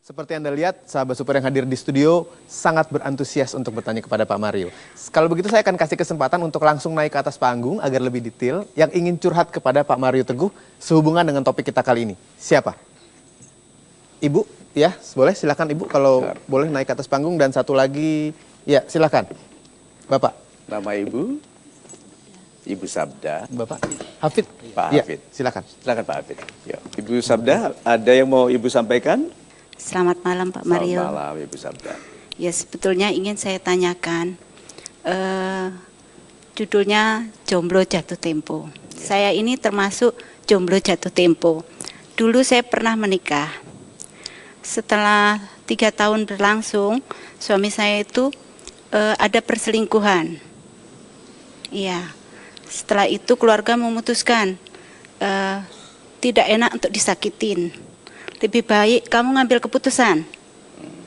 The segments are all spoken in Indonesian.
Seperti Anda lihat, sahabat super yang hadir di studio sangat berantusias untuk bertanya kepada Pak Mario. Kalau begitu saya akan kasih kesempatan untuk langsung naik ke atas panggung agar lebih detail yang ingin curhat kepada Pak Mario Teguh sehubungan dengan topik kita kali ini. Siapa? Ibu, ya boleh silakan Ibu kalau boleh naik ke atas panggung, dan satu lagi, ya silakan. Bapak. Nama Ibu? Ibu Sabda. Bapak. Hafid. Pak Ya, Hafid. silakan. Silakan Pak Hafid. Ya. Ibu Sabda, ada yang mau Ibu sampaikan? Selamat malam Pak Mario. Selamat malam Ibu Sabda. Ya, sebetulnya ingin saya tanyakan, judulnya Jomblo Jatuh Tempo. Saya ini termasuk jomblo jatuh tempo. Dulu saya pernah menikah. Setelah 3 tahun berlangsung, suami saya itu ada perselingkuhan. Iya. Setelah itu keluarga memutuskan tidak enak untuk disakitin. Lebih baik kamu ngambil keputusan.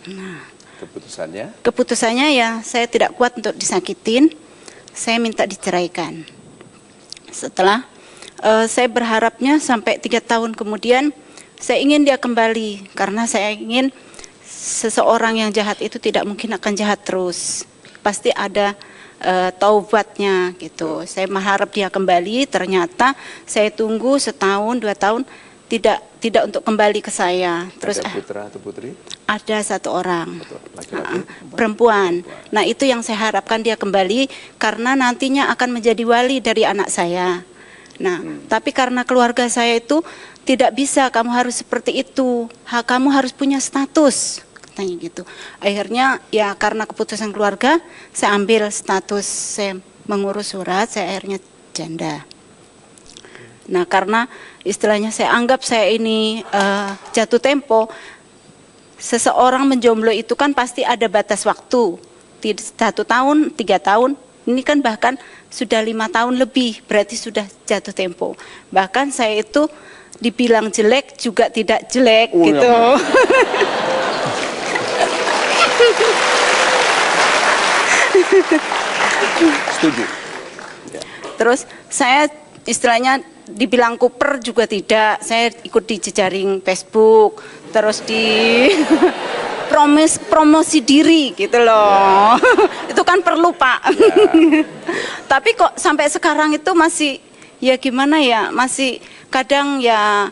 Nah, Keputusannya? keputusannya ya saya tidak kuat untuk disakitin, saya minta diceraikan. Setelah saya berharapnya sampai 3 tahun kemudian saya ingin dia kembali, karena saya ingin seseorang yang jahat itu tidak mungkin akan jahat terus, pasti ada taubatnya gitu. Saya mengharap dia kembali, ternyata saya tunggu setahun 2 tahun tidak untuk kembali ke saya. Terus Ada putra atau putri? ada 1 orang. Laki-laki? Perempuan. Nah, itu yang saya harapkan dia kembali, karena nantinya akan menjadi wali dari anak saya. Nah, tapi karena keluarga saya itu tidak bisa, kamu harus seperti itu, kamu harus punya status, katanya gitu. Akhirnya ya karena keputusan keluarga, saya ambil status, saya mengurus surat, saya akhirnya janda. Nah, karena istilahnya saya anggap saya ini jatuh tempo. Seseorang menjomblo itu kan pasti ada batas waktu, 1 tahun, 3 tahun, ini kan bahkan sudah 5 tahun lebih, berarti sudah jatuh tempo. Bahkan saya itu dibilang jelek juga tidak jelek gitu. Ya. Setuju. Ya. Terus saya istilahnya dibilang kuper juga tidak, saya ikut di jejaring Facebook, terus di promosi diri gitu loh. Ya. Itu kan perlu Pak. Ya. Tapi kok sampai sekarang itu masih ya gimana ya, masih kadang ya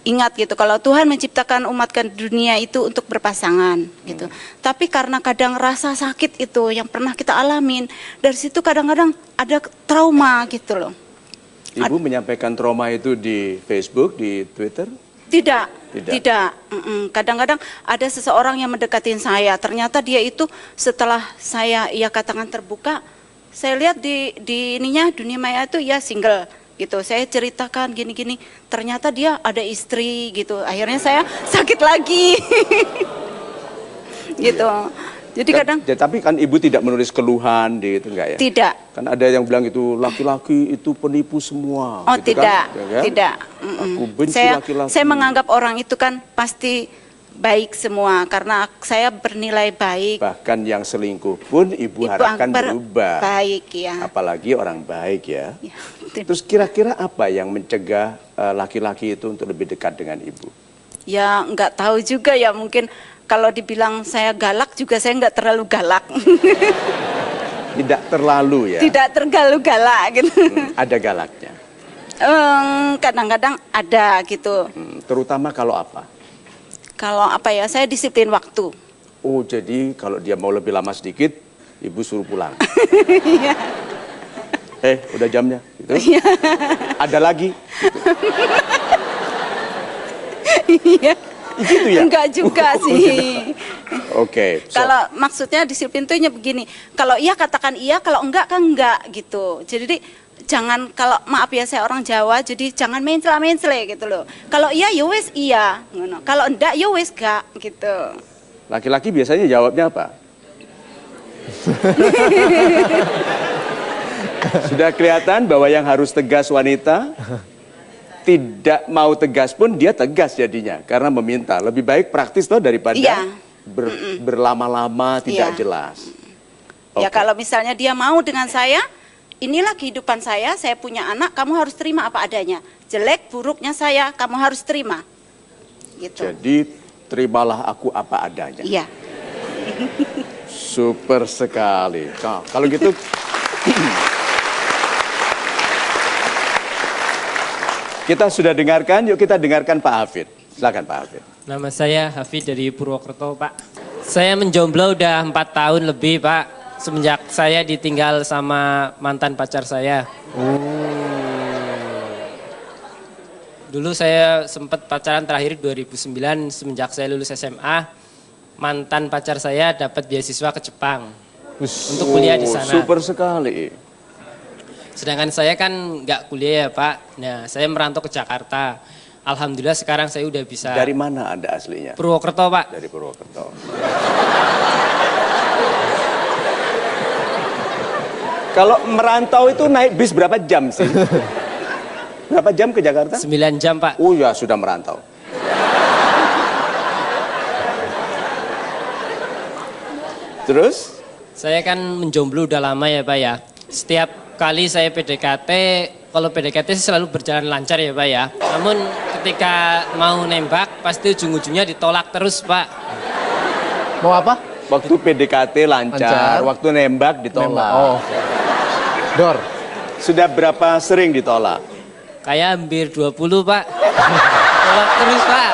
ingat gitu, kalau Tuhan menciptakan umat ke dunia itu untuk berpasangan gitu. Tapi karena kadang rasa sakit itu yang pernah kita alamin, dari situ kadang-kadang ada trauma gitu loh. Ibu menyampaikan trauma itu di Facebook, di Twitter? Tidak. Kadang-kadang ada seseorang yang mendekatin saya, ternyata dia itu setelah saya ya katakan terbuka, saya lihat di ininya dunia maya itu ya single gitu. Saya ceritakan gini-gini, ternyata dia ada istri gitu. Akhirnya saya sakit lagi. Gitu. Jadi kadang tapi kan Ibu tidak menulis keluhan di itu, enggak ya? Tidak. Kan ada yang bilang itu laki-laki itu penipu semua. Oh gitu tidak, kan? Ya kan? tidak. Aku benci laki-laki. Saya menganggap orang itu kan pasti baik semua, karena saya bernilai baik. Bahkan yang selingkuh pun Ibu harapkan berubah. Baik ya. Apalagi orang baik ya. Ya. Terus kira-kira apa yang mencegah laki-laki itu untuk lebih dekat dengan Ibu? Ya nggak tahu juga ya, mungkin kalau dibilang saya galak juga saya nggak terlalu galak. Tidak terlalu ya? Tidak terlalu galak gitu. Ada galaknya? Kadang-kadang ada gitu. Terutama kalau apa? Kalau apa ya, saya disiplin waktu. Oh, jadi kalau dia mau lebih lama sedikit, Ibu suruh pulang. Iya. Udah jamnya. Gitu. Ada lagi. Iya. Gitu ya? Enggak juga sih. Oke. Kalau maksudnya disiplin itu begini, kalau iya katakan iya, kalau enggak kan enggak gitu. Jadi jangan, kalau maaf ya saya orang Jawa, jadi jangan mencela-mencela gitu loh. Kalau iya ya wes iya, kalau enggak ya wes enggak gitu. Laki-laki biasanya jawabnya apa? Sudah kelihatan bahwa yang harus tegas wanita, tidak mau tegas pun dia tegas jadinya karena meminta. Lebih baik praktis toh daripada berlama-lama tidak jelas. Ya kalau misalnya dia mau dengan saya, inilah kehidupan saya punya anak, kamu harus terima apa adanya. Jelek buruknya saya, kamu harus terima. Gitu. Jadi terimalah aku apa adanya. Iya. Super sekali. Nah, kalau gitu kita sudah dengarkan, yuk kita dengarkan Pak Hafid. Silakan Pak Hafid. Nama saya Hafid dari Purwokerto, Pak. Saya menjomblo udah 4 tahun lebih, Pak. Semenjak saya ditinggal sama mantan pacar saya. Dulu saya sempat pacaran terakhir 2009, semenjak saya lulus SMA. Mantan pacar saya dapat beasiswa ke Jepang untuk kuliah di sana. Super sekali. Sedangkan saya kan nggak kuliah ya, Pak. Nah, saya merantau ke Jakarta. Alhamdulillah sekarang saya udah bisa. Dari mana Anda aslinya? Purwokerto, Pak. Dari Purwokerto. Kalau merantau itu naik bis berapa jam sih? Berapa jam ke Jakarta? 9 jam, Pak. Oh ya, sudah merantau. Terus? Saya kan menjomblo udah lama ya, Pak ya. Setiap kali saya PDKT, kalau PDKT sih selalu berjalan lancar ya, Pak ya. Namun ketika mau nembak, pasti ujung-ujungnya ditolak terus, Pak. Mau apa? Waktu PDKT lancar, waktu nembak ditolak. Oh. Dor. Sudah berapa sering ditolak? Kayak hampir 20, Pak. Tolak terus, Pak.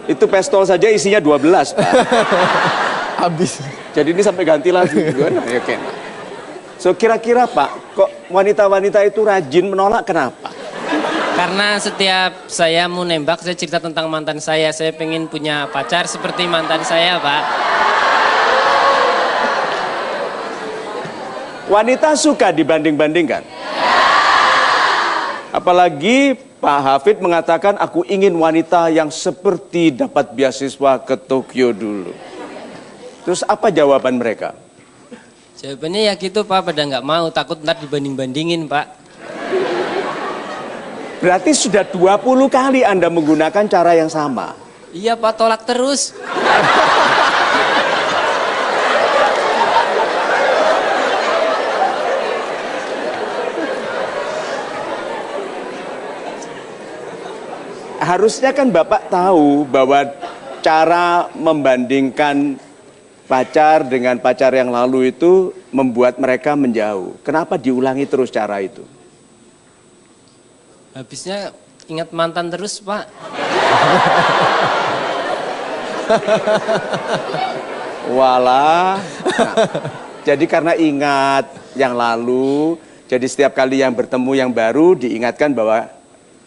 Itu pistol saja isinya 12, Pak. Habis. Jadi ini sampai ganti lagi. Ya, Ken. So kira-kira Pak, kok wanita-wanita itu rajin menolak kenapa? Karena setiap saya mau nembak, saya cerita tentang mantan saya. Saya pengen punya pacar seperti mantan saya, Pak. Wanita suka dibanding-bandingkan. Apalagi Pak Hafid mengatakan aku ingin wanita yang seperti dapat beasiswa ke Tokyo dulu. Terus apa jawaban mereka? Jawabannya ya gitu, Pak. Pada nggak mau, takut ntar dibanding-bandingin, Pak. Berarti sudah 20 kali Anda menggunakan cara yang sama. Iya, Pak, tolak terus. Harusnya kan Bapak tahu bahwa cara membandingkan pacar dengan pacar yang lalu itu membuat mereka menjauh. Kenapa diulangi terus cara itu? Habisnya ingat mantan terus, Pak. Walah. Nah, jadi karena ingat yang lalu, jadi setiap kali yang bertemu yang baru diingatkan bahwa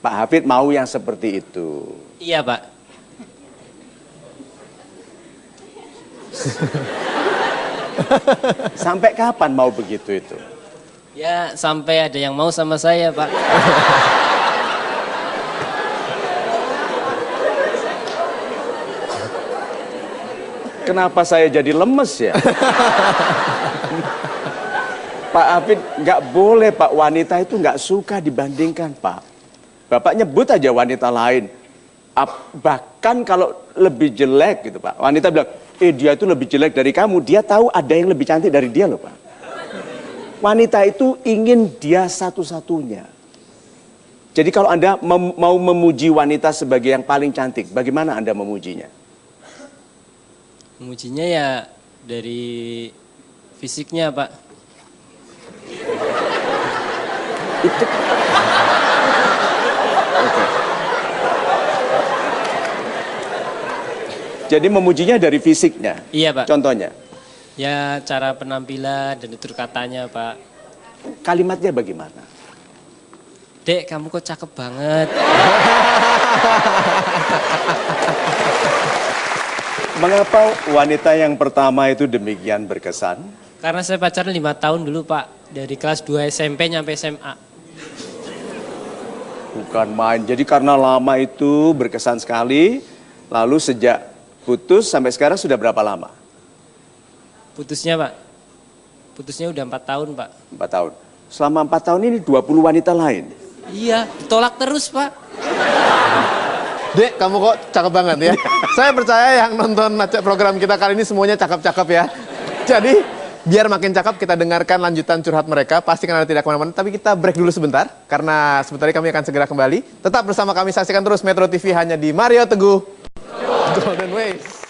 Pak Hafid mau yang seperti itu. Iya, Pak. Sampai kapan mau begitu itu? Ya, sampai ada yang mau sama saya, Pak. Kenapa saya jadi lemes ya? Pak Hafid, nggak boleh Pak, wanita itu nggak suka dibandingkan Pak. Bapak nyebut aja wanita lain. Bahkan kalau lebih jelek gitu Pak. Wanita bilang, dia itu lebih jelek dari kamu. Dia tahu ada yang lebih cantik dari dia loh Pak. Wanita itu ingin dia satu-satunya. Jadi kalau Anda mau memuji wanita sebagai yang paling cantik, bagaimana Anda memujinya? Memujinya ya dari fisiknya, Pak. Itu. Oke. Jadi memujinya dari fisiknya. Iya, Pak. Contohnya. Ya cara penampilan dan tutur katanya, Pak. Kalimatnya bagaimana? Dek, kamu kok cakep banget. Mengapa wanita yang pertama itu demikian berkesan? Karena saya pacaran 5 tahun dulu, Pak. Dari kelas 2 SMP nyampe SMA. Bukan main. Jadi karena lama itu berkesan sekali. Lalu sejak putus sampai sekarang sudah berapa lama? Putusnya, Pak. Putusnya udah 4 tahun, Pak. 4 tahun. Selama 4 tahun ini 20 wanita lain. Iya, ditolak terus, Pak. Dek, kamu kok cakep banget ya. Saya percaya yang nonton program kita kali ini semuanya cakep-cakep ya. Jadi Biar makin cakep, kita dengarkan lanjutan curhat mereka. Pastikan Anda tidak kemana-mana, tapi kita break dulu sebentar. Karena sebentar lagi kami akan segera kembali. Tetap bersama kami, saksikan terus Metro TV hanya di Mario Teguh Golden Ways.